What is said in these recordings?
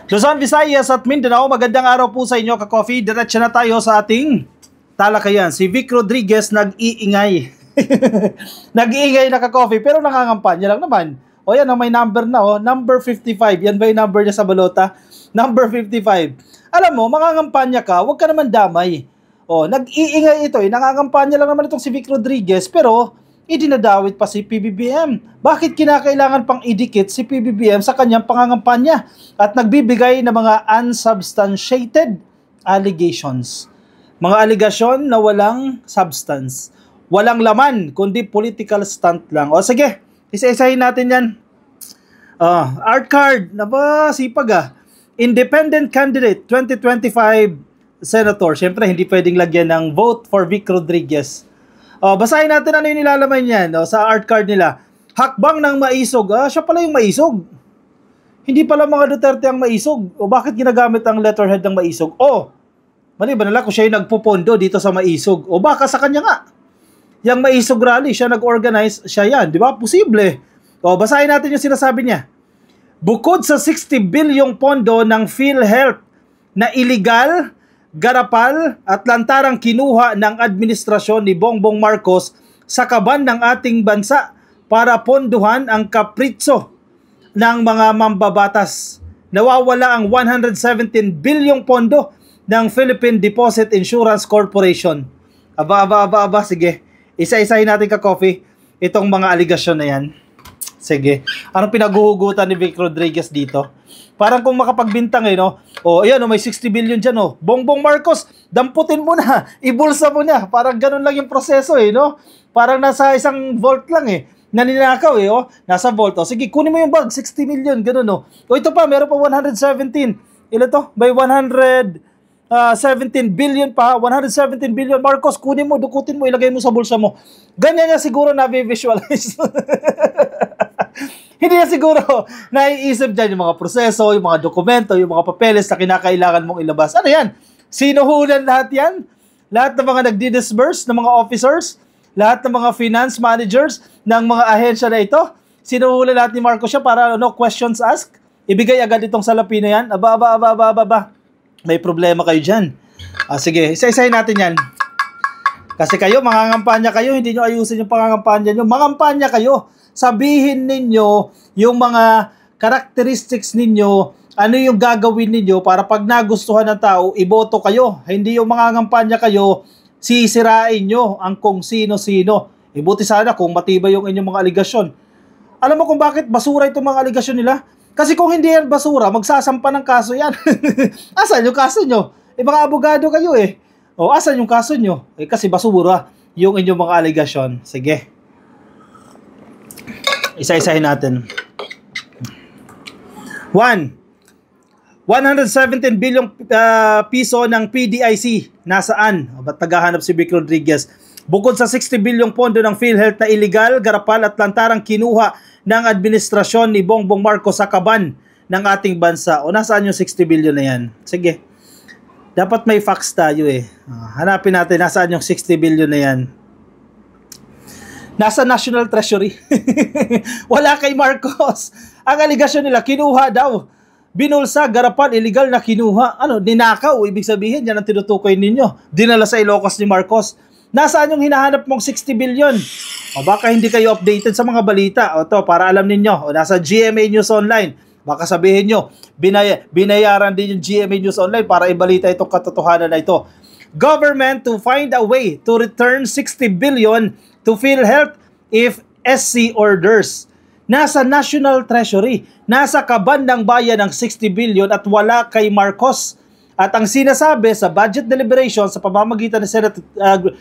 Luzon, Visayas at Mindanao, magandang araw po sa inyo ka-coffee. Diretso na tayo sa ating talakayan. Si Vic Rodriguez nag-iingay. Nag-iingay na ka-coffee pero nangangampanya lang naman. O yan, may number na number 55. Yan ba yung number niya sa balota? Number 55. Alam mo, mangangampanya ka, huwag ka naman damay. Nag-iingay ito nangangampanya lang naman itong si Vic Rodriguez pero idinadawit pa si PBBM. Bakit kinakailangan pang idikit si PBBM sa kanyang pangangampanya at nagbibigay ng mga unsubstantiated allegations? Mga aligasyon na walang substance, walang laman, kundi political stunt lang. O sige, isa-isahin natin yan. Art card, sipag Independent candidate, 2025 senator. Siyempre, hindi pwedeng lagyan ng vote for Vic Rodriguez. Basahin natin ano yung nilalaman niyan sa art card nila. Hakbang ng maisog. Siya pala yung maisog. Hindi pala mga Duterte ang maisog. Bakit ginagamit ang letterhead ng maisog? Maliban na lang kung siya yung nagpupondo dito sa maisog. Baka sa kanya nga. Yung maisog rally, siya nag-organize, siya yan. Di ba? Posible. Basahin natin yung sinasabi niya. Bukod sa 60 bilyong pondo ng PhilHealth na illegal, garapal at lantarang kinuha ng administrasyon ni Bongbong Marcos sa kaban ng ating bansa para ponduhan ang kapritso ng mga mambabatas. Nawawala ang 117 bilyong pondo ng Philippine Deposit Insurance Corporation. Sige. Isa-isahin natin ka-coffee itong mga aligasyon na yan. Sige. Anong pinaghuhugutan ni Vic Rodriguez dito? Parang kung makapagbintang ayan may 60 billion dyan Bongbong Marcos, damputin mo na, ibulsa mo na. Parang ganun lang yung proseso Parang nasa isang vault lang naninakaw nasa vault. Sige, kunin mo yung bag, 60 million, ganun ito pa, meron pa 117. Ilan to? May 117 billion pa, 117 billion. Marcos, kunin mo, dukutin mo, ilagay mo sa bulsa mo. Ganyan niya siguro na-visualize. Hindi na siguro naiisip dyan yung mga proseso, yung mga dokumento, yung mga papeles na kinakailangan mong ilabas. Ano yan? Sinuhulan lahat yan? Lahat ng mga nagdi-disburse ng mga officers? Lahat ng mga finance managers ng mga ahensya na ito? Sinuhulan lahat ni Marcos siya para questions asked? Ibigay agad itong salapi na yan? May problema kayo dyan. Sige, isa-isahin natin yan. Kasi kayo, mangangampanya kayo, hindi nyo ayusin yung pangangampanya nyo. Mangampanya kayo. Sabihin ninyo yung mga characteristics ninyo, ano yung gagawin ninyo para pag nagustuhan ng tao, iboto kayo. Hindi yung mangangampanya kayo, sisirain nyo ang kung sino-sino. Buti sana kung matibay yung inyong mga aligasyon. Alam mo kung bakit basura itong mga aligasyon nila? Kasi kung hindi yan basura, magsasampa ng kaso yan. Asan yung kaso nyo? Mga abogado kayo asan yung kaso nyo? Kasi basura yung inyong mga aligasyon. Sige. Isa-isahin natin. 117 bilyong piso ng PDIC. Nasaan? Ba't naghahanap si Vic Rodriguez? Bukod sa 60 bilyong pondo ng PhilHealth na illegal, garapal at lantarang kinuha ng administrasyon ni Bongbong Marcos sa kaban ng ating bansa. Nasaan yung 60 bilyon na yan? Sige. Dapat may facts tayo Hanapin natin nasaan yung 60 bilyon na yan. Nasa National Treasury. Wala kay Marcos. Ang aligasyon nila, kinuha daw. Binulsa, garapan, illegal na kinuha. Ninakaw, ibig sabihin, yan ang tinutukoy ninyo. Dinala sa Ilocos ni Marcos. Nasaan yung hinahanap mong 60 billion? Baka hindi kayo updated sa mga balita. Para alam ninyo. Nasa GMA News Online. Baka sabihin nyo, binayaran din yung GMA News Online para ibalita itong katotohanan na ito. Government to find a way to return 60 billion to PhilHealth if SC orders. Nasa National Treasury, nasa kaban ng bayan ng 60 billion at wala kay Marcos. At ang sinasabi sa budget deliberation sa pamamagitan ni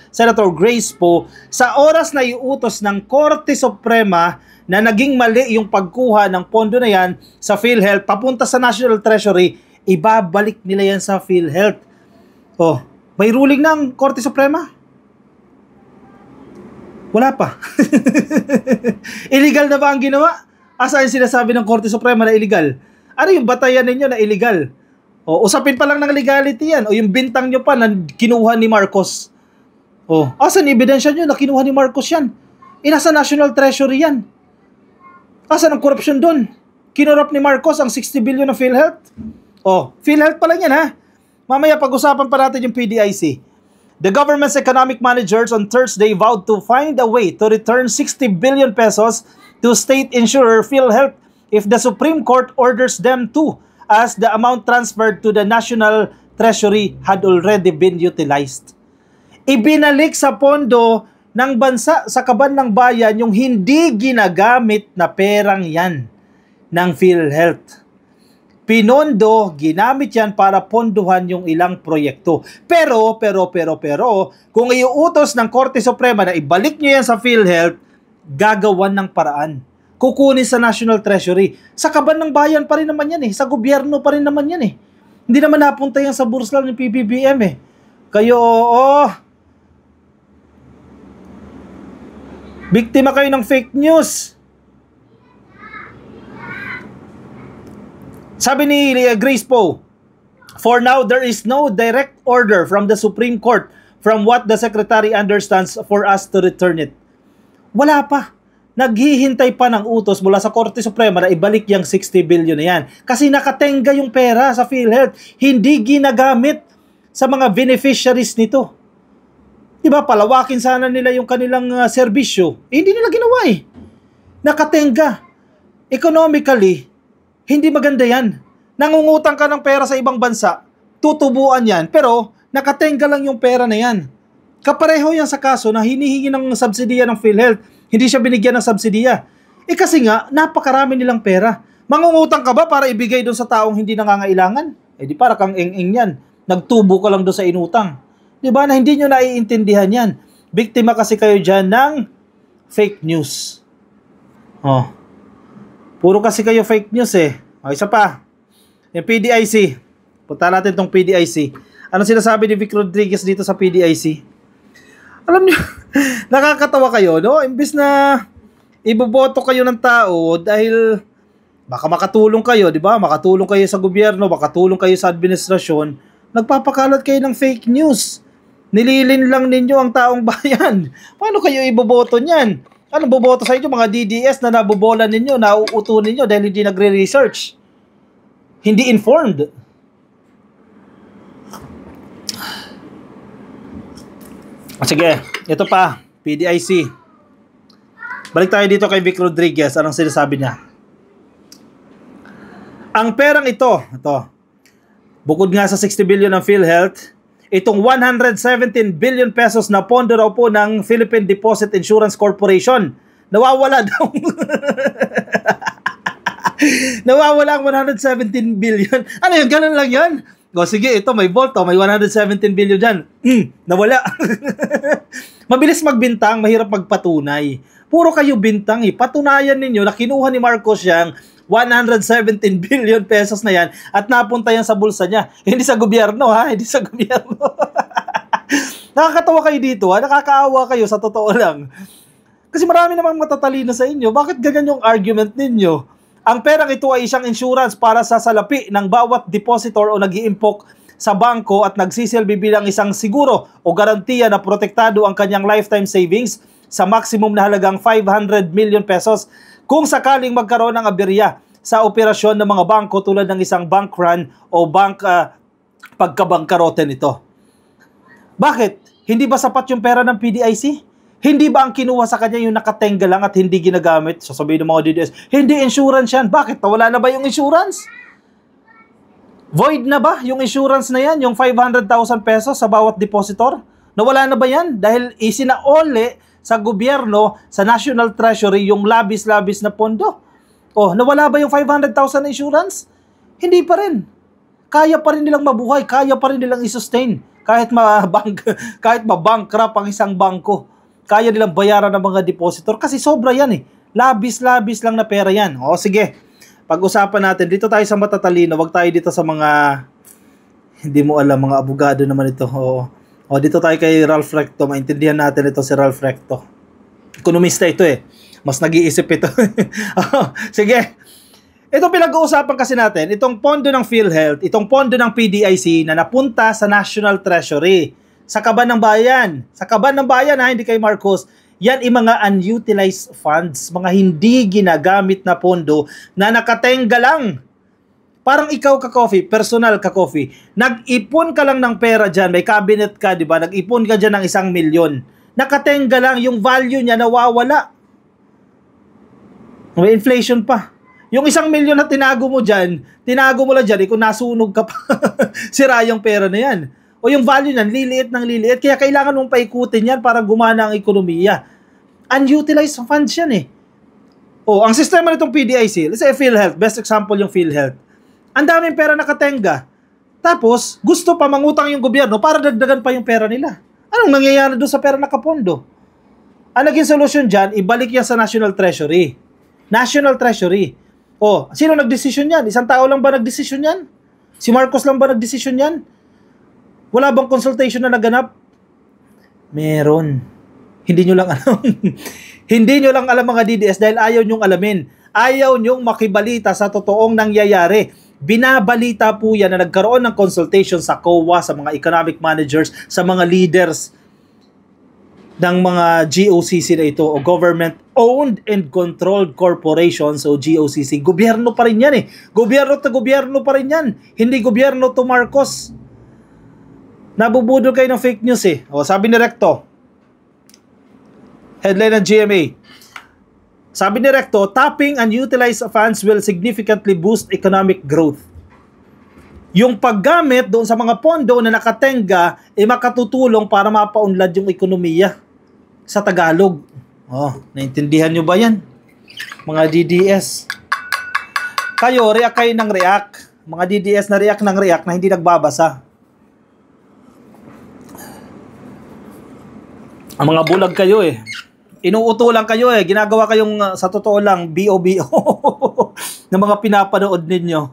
Senator Grace Poe, sa oras na iutos ng Korte Suprema na naging mali yung pagkuha ng pondo na yan sa PhilHealth papunta sa National Treasury, ibabalik nila yan sa PhilHealth. May ruling ng Korte Suprema? Wala pa. Illegal na ba ang ginawa? Asa yung sinasabi ng Korte Suprema na illegal? Ano yung batayan ninyo na illegal? Usapin pa lang ng legality yan. Yung bintang nyo pa na kinuha ni Marcos. Asan ebidensya nyo na kinuha ni Marcos yan? Nasa National Treasury yan. Asan ang korupsyon doon? Kinurap ni Marcos ang 60 billion ng PhilHealth? Oh, PhilHealth pa lang yan ha. Mamaya pag-usapan pa natin yung PDIC. The government's economic managers on Thursday vowed to find a way to return 60 billion pesos to state insurer PhilHealth if the Supreme Court orders them to, as the amount transferred to the National Treasury had already been utilized. Ibinalik sa pondo ng bansa sa kaban ng bayan yung hindi ginagamit na perang yan ng PhilHealth. Pinondo, ginamit yan para ponduhan yung ilang proyekto. Pero, kung iuutos ng Korte Suprema na ibalik nyo yan sa PhilHealth, gagawan ng paraan. Kukunin sa National Treasury. Sa kaban ng bayan pa rin naman yan eh. Sa gobyerno pa rin naman yan eh. Hindi naman napunta yan sa bursa ng PBBM eh. Kayo, biktima kayo ng fake news. Sabi ni Grace Poe, for now, there is no direct order from the Supreme Court from what the Secretary understands for us to return it. Wala pa. Naghihintay pa ng utos mula sa Korte Suprema na ibalik yung 60 billion na yan. Kasi nakatenga yung pera sa PhilHealth. Hindi ginagamit sa mga beneficiaries nito. Diba, palawakin sana nila yung kanilang serbisyo. Hindi nila ginawa eh. Nakatenga. Economically, hindi maganda yan. Nangungutang ka ng pera sa ibang bansa, tutubuan yan, pero nakatenga lang yung pera na yan. Kapareho yan sa kaso na hinihingi ng subsidiya ng PhilHealth, hindi siya binigyan ng subsidiya. Kasi nga, napakarami nilang pera. Mangungutang ka ba para ibigay doon sa taong hindi nangangailangan? Di para kang eng-eng yan. Nagtubo ka lang doon sa inutang. Di ba na hindi nyo naiintindihan yan? Biktima kasi kayo dyan ng fake news. Puro kasi kayo fake news eh. Isa pa. Yung PDIC. Punta natin tong PDIC. Ano sinasabi ni Vic Rodriguez dito sa PDIC? Alam niyo, nakakatawa kayo, no? Imbis na iboboto kayo ng tao dahil baka makatulong kayo, di ba? Makatulong kayo sa gobyerno, makatulong kayo sa administrasyon, nagpapakalat kayo ng fake news. Nililin lang ninyo ang taong bayan. Paano kayo iboboto niyan? Ano boboto sa inyo? Mga DDS na nabobola ninyo, nauuto ninyo dahil hindi nagre-research. Hindi informed. Sige, ito pa, PDIC. Balik tayo dito kay Vic Rodriguez. Anong sinasabi niya? Ang perang ito, bukod nga sa 60 billion ng PhilHealth, itong 117 billion pesos na pondo raw po ng Philippine Deposit Insurance Corporation. Nawawala daw. Nawawala ang 117 billion. Ano yun? Ganun lang yun? Sige, ito may vault, may 117 billion dyan. Nawala. Mabilis magbintang, mahirap magpatunay. Puro kayo bintang eh. Patunayan ninyo na kinuha ni Marcos yang 117 billion pesos na yan at napunta yan sa bulsa niya. Hindi sa gobyerno ha, hindi sa gobyerno. Nakakatawa kayo dito ha, nakakaawa kayo sa totoo lang. Kasi marami namang matatalino sa inyo. Bakit ganyan yung argument ninyo? Ang perang ito ay isang insurance para sa salapi ng bawat depositor o nag-iimpok sa bangko at nagsisilbi bilang isang siguro o garantiya na protektado ang kanyang lifetime savings sa maximum na halagang 500 million pesos kung sakaling magkaroon ng aberya sa operasyon ng mga bangko tulad ng isang bank run o pagkabangkarote nito. Bakit? Hindi ba sapat yung pera ng PDIC? Hindi ba ang kinuha sa kanya yung nakatenga lang at hindi ginagamit? Sasabihin ng mga DDS, hindi insurance yan. Bakit? Wala na ba yung insurance? Void na ba yung insurance na yan? Yung 500,000 pesos sa bawat depositor? Nawala na ba yan? Dahil isinaole sa gobyerno, sa National Treasury, yung labis-labis na pondo. Nawala ba yung 500,000 na insurance? Hindi pa rin. Kaya pa rin nilang mabuhay, kaya pa rin nilang i-sustain. Kahit ma-bankrupt ang isang bangko. Kaya nilang bayaran ng mga depositor kasi sobra yan eh. Labis-labis lang na pera yan. Sige. Pag-usapan natin. Dito tayo sa matatalino. Wag tayo dito sa mga hindi mo alam, mga abogado naman ito. Dito tayo kay Ralph Recto. Maintindihan natin ito si Ralph Recto. Ekonomista ito eh. Mas nag-iisip ito. Sige. Ito pinag-uusapan kasi natin. Itong pondo ng PhilHealth, itong pondo ng PDIC na napunta sa National Treasury. Sa kaban ng bayan. Sa kaban ng bayan hindi kay Marcos. Yan ay mga unutilized funds, mga hindi ginagamit na pondo na nakatenga lang Parang ikaw ka-coffee, personal ka-coffee, nag-ipon ka lang ng pera dyan, may cabinet ka, di ba? Nag-ipon ka dyan ng 1 milyon. Nakatenga lang, yung value niya nawawala. May inflation pa. Yung 1 milyon na tinago mo lang dyan, kung nasunog ka pa, sira yung pera na yan. O yung value niyan, liliit ng liliit, kaya kailangan mong paikutin yan para gumana ang ekonomiya. Unutilized funds yan eh. O, ang sistema nitong PDIC, let's say PhilHealth, best example yung PhilHealth. Ang daming pera nakatenga. Tapos, gusto pa mangutang yung gobyerno para dagdagan pa yung pera nila. Anong nangyayari doon sa pera nakapondo? Ang naging solusyon dyan, ibalik yan sa National Treasury. National Treasury. O, sino nagdesisyon yan? Isang tao lang ba nagdesisyon yan? Si Marcos lang ba nagdesisyon yan? Wala bang consultation na naganap? Meron. Hindi nyo lang alam. Hindi nyo lang alam mga DDS dahil ayaw nyong alamin. Ayaw nyong makibalita sa totoong nangyayari. Binabalita po yan na nagkaroon ng consultation sa COA, sa mga economic managers, sa mga leaders ng mga GOCC na ito o government-owned and controlled corporations o GOCC. Gobyerno pa rin yan eh. Gobyerno to gobyerno pa rin yan. Hindi gobyerno to Marcos. Nabubudol kayo ng fake news eh. O, sabi ni Recto, headline ng GMA, sabi ni Recto, tapping unutilized funds will significantly boost economic growth. Yung paggamit doon sa mga pondo na nakatenga ay makatutulong para mapaunlad yung ekonomiya sa Tagalog. Oh, naintindihan nyo ba yan? Mga DDS. Kayo, react kayo ng react. Mga DDS na react ng react na hindi nagbabasa. Ang mga bulag kayo eh. Inuuto lang kayo eh. Ginagawa kayong sa totoo lang BOBO ng mga pinapanood ninyo.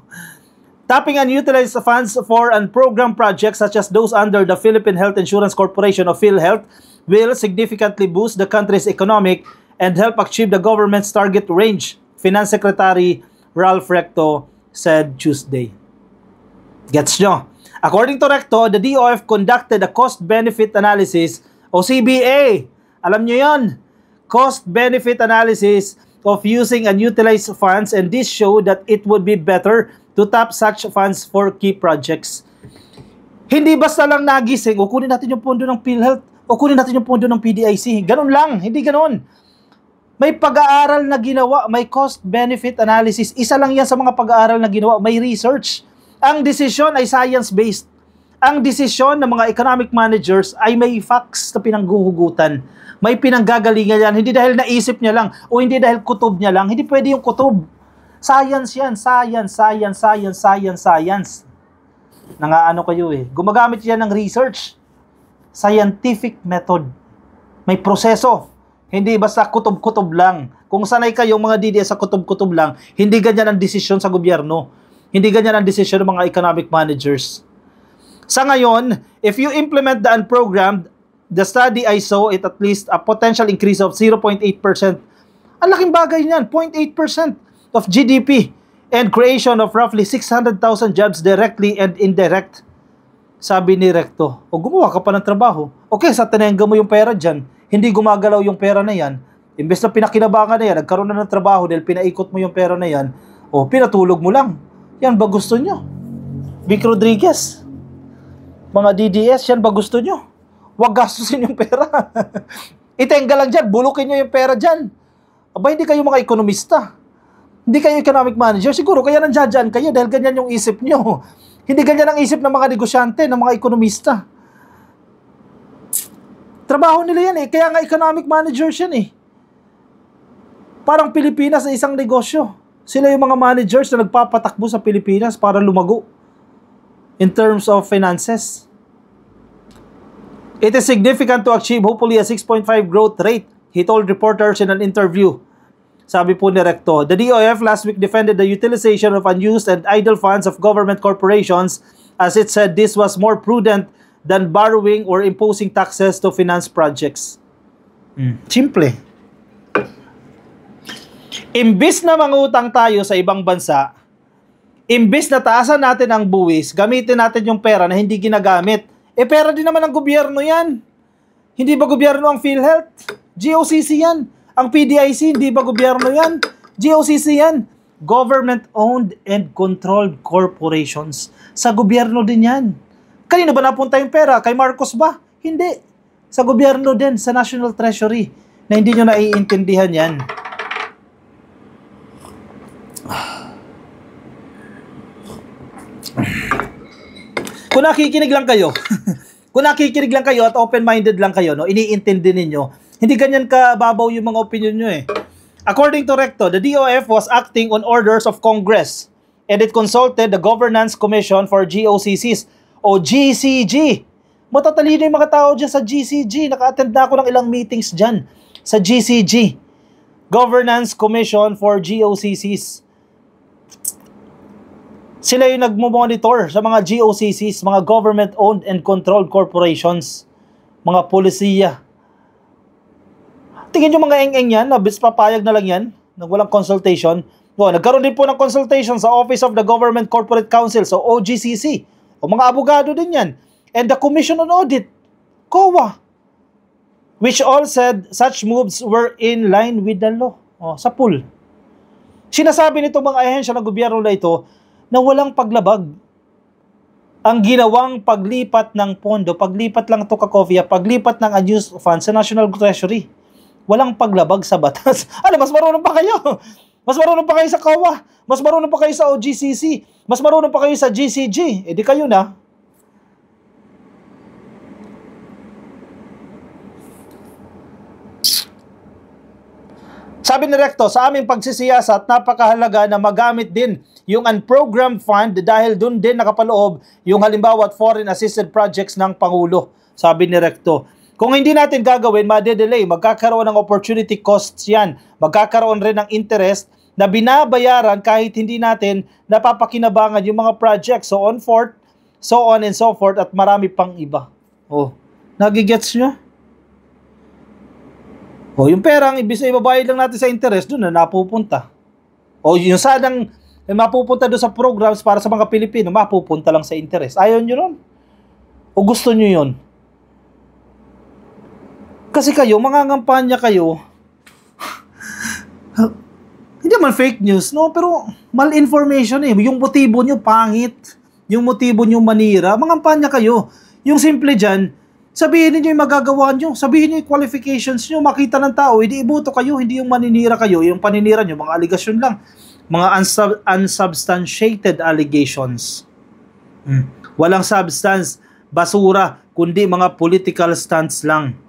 Tapping unutilized funds for and program projects such as those under the Philippine Health Insurance Corporation of PhilHealth will significantly boost the country's economic and help achieve the government's target range, Finance Secretary Ralph Recto said Tuesday. Gets nyo? According to Recto, the DOF conducted a cost-benefit analysis o CBA. Alam nyo yon? Cost-benefit analysis of using unutilized funds, and this showed that it would be better to tap such funds for key projects. Hindi basta lang nagising, o kunin natin yung pondo ng PhilHealth, o kunin natin yung pondo ng PDIC. Ganun lang, hindi ganun. May pag-aaral na ginawa, may cost-benefit analysis. Isa lang yan sa mga pag-aaral na ginawa, may research. Ang desisyon ay science-based. Ang desisyon ng mga economic managers ay may facts na pinangguhugutan. May pinanggagalingan yan. Hindi dahil naisip niya lang o hindi dahil kutob niya lang. Hindi pwede yung kutob. Science yan. Science. Nangaano kayo eh. Gumagamit yan ng research. Scientific method. May proseso. Hindi basta kutob-kutob lang. Kung sanay kayong mga DDS sa kutob-kutob lang, hindi ganyan ang desisyon sa gobyerno. Hindi ganyan ang desisyon ng mga economic managers. Sa ngayon, if you implement the unprogrammed, the study I saw it at least a potential increase of 0.8%. Ang laking bagay niyan, 0.8% of GDP and creation of roughly 600,000 jobs directly and indirect. Sabi ni Recto, o gumawa ka pa ng trabaho. Okay, sa tinengga mo yung pera dyan, hindi gumagalaw yung pera na yan. Imbes na pinakinabangan na yan, nagkaroon na ng trabaho dahil pinaikot mo yung pera na yan, o pinatulog mo lang. Yan ba gusto nyo? Vic Rodriguez, mga DDS, yan ba gusto nyo? Huwag gastusin yung pera. Itenga lang dyan, bulukin nyo yung pera dyan. Aba, hindi kayo mga ekonomista. Hindi kayo economic manager. Siguro kaya nandiyan kayo dahil ganyan yung isip nyo. Hindi ganyan ang isip ng mga negosyante, ng mga ekonomista. Trabaho nila yan eh. Kaya nga economic managers yan eh. Parang Pilipinas na isang negosyo. Sila yung mga managers na nagpapatakbo sa Pilipinas para lumago in terms of finances. It is significant to achieve hopefully a 6.5 growth rate, he told reporters in an interview. Sabi po ni Recto, the DOF last week defended the utilization of unused and idle funds of government corporations as it said this was more prudent than borrowing or imposing taxes to finance projects. Simple. Imbis na mangutang tayo sa ibang bansa, imbis na taasan natin ang buwis, gamitin natin yung pera na hindi ginagamit. Pera din naman ng gobyerno yan. Hindi ba gobyerno ang PhilHealth? GOCC yan. Ang PDIC, hindi ba gobyerno yan? GOCC yan. government-owned and controlled corporations. Sa gobyerno din yan. Kanino ba napunta yung pera? Kay Marcos ba? Hindi. Sa gobyerno din, sa National Treasury, na hindi nyo naiintindihan yan. Kung nakikinig lang kayo, kung nakikinig lang kayo at open-minded lang kayo, no, iniintindi ninyo, hindi ganyan kababaw yung mga opinion nyo eh. According to Recto, the DOF was acting on orders of Congress and it consulted the Governance Commission for GOCCs o GCG. Matatalino yung mga tao dyan sa GCG. Naka-attend na ako ng ilang meetings dyan sa GCG. Governance Commission for GOCCs. Sila yung nagmo-monitor sa mga GOCCs, mga government-owned and controlled corporations, mga polisiya. Tingin nyo mga eng-eng yan, bis papayag na lang yan, nang walang consultation. Nagkaroon din po ng consultation sa Office of the Government Corporate Council, so OGCC, o mga abogado din yan, and the Commission on Audit, COA, which all said such moves were in line with the law. Sa pool. Sinasabi nitong mga ahensya ng gobyerno na ito, na walang paglabag. Ang ginawang paglipat ng pondo, paglipat lang ito ka-Coffee, paglipat ng unused funds sa National Treasury. Walang paglabag sa batas. Alam, mas marunong pa kayo. Mas marunong pa kayo sa COA. Mas marunong pa kayo sa OGCC. Mas marunong pa kayo sa GCG. Di kayo na. Sabi ni Recto, sa aming pagsisiyasat, napakahalaga na magamit din yung unprogrammed fund dahil dun din nakapaloob yung halimbawa at foreign assisted projects ng Pangulo. Sabi ni Recto. Kung hindi natin gagawin, madedelay, magkakaroon ng opportunity costs yan. Magkakaroon rin ng interest na binabayaran kahit hindi natin napapakinabangan yung mga projects. So on and so forth at marami pang iba. Nagigets nyo? Yung perang, ibig sa ibabayad lang natin sa interest, doon na napupunta. Yung sanang mapupunta doon sa programs para sa mga Pilipino, mapupunta lang sa interest. Ayaw nyo nun? O gusto nyo yun? Kasi kayo, mangangampanya kayo, hindi man fake news, no? Pero malinformation eh. Yung motibo nyo, pangit. Yung motibo nyo, manira. Mangampanya kayo. Yung simple dyan, sabihin niyo yung magagawa nyo. Sabihin niyo yung qualifications nyo. Makita ng tao, hindi iboto kayo. Hindi yung maninira kayo. Yung paninira nyo, mga allegation lang. Mga unsubstantiated allegations. Walang substance, basura, kundi mga political stunts lang.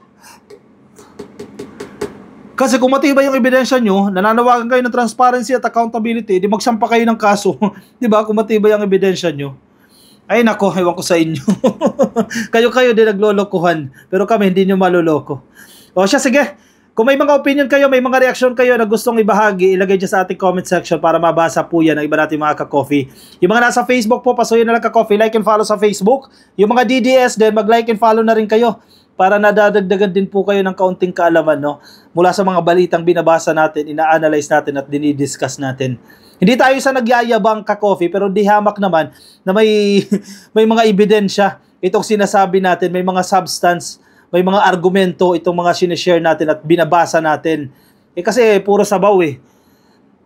Kasi kung matibay yung ebidensya nyo, nananawagan kayo ng transparency at accountability, di magsampa kayo ng kaso. Di ba? Kung matibay ang ebidensya nyo. Ay nako, ewan ko sa inyo. Kayo din naglolokohan. Pero kami hindi nyo maloloko. Sige. Kung may mga opinion kayo, may mga reaksyon kayo na gustong ibahagi, ilagay dyan sa ating comment section para mabasa po yan ng iba natin mga ka-coffee. Yung mga nasa Facebook po, pasuyin na lang ka-coffee, like and follow sa Facebook. Yung mga DDS din, mag-like and follow na rin kayo para nadadagdagan din po kayo ng kaunting kaalaman, no? Mula sa mga balitang binabasa natin, ina-analyze natin at dinidiscuss natin. Hindi tayo sa nagyayabang ka-coffee, pero di hamak naman na may mga ebidensya itong sinasabi natin, may mga substance, may mga argumento itong mga sinishare natin at binabasa natin. Kasi puro sabaw eh.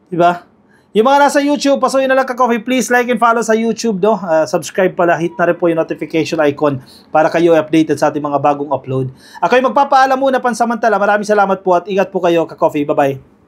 Diba? Yung mga nasa YouTube, pasuyin na lang ka-coffee. Please like and follow sa YouTube, no? Subscribe pala, hit na rin po yung notification icon para kayo updated sa ating mga bagong upload. Ako yung magpapaalam muna pansamantala. Maraming salamat po at ingat po kayo ka-coffee. Bye-bye.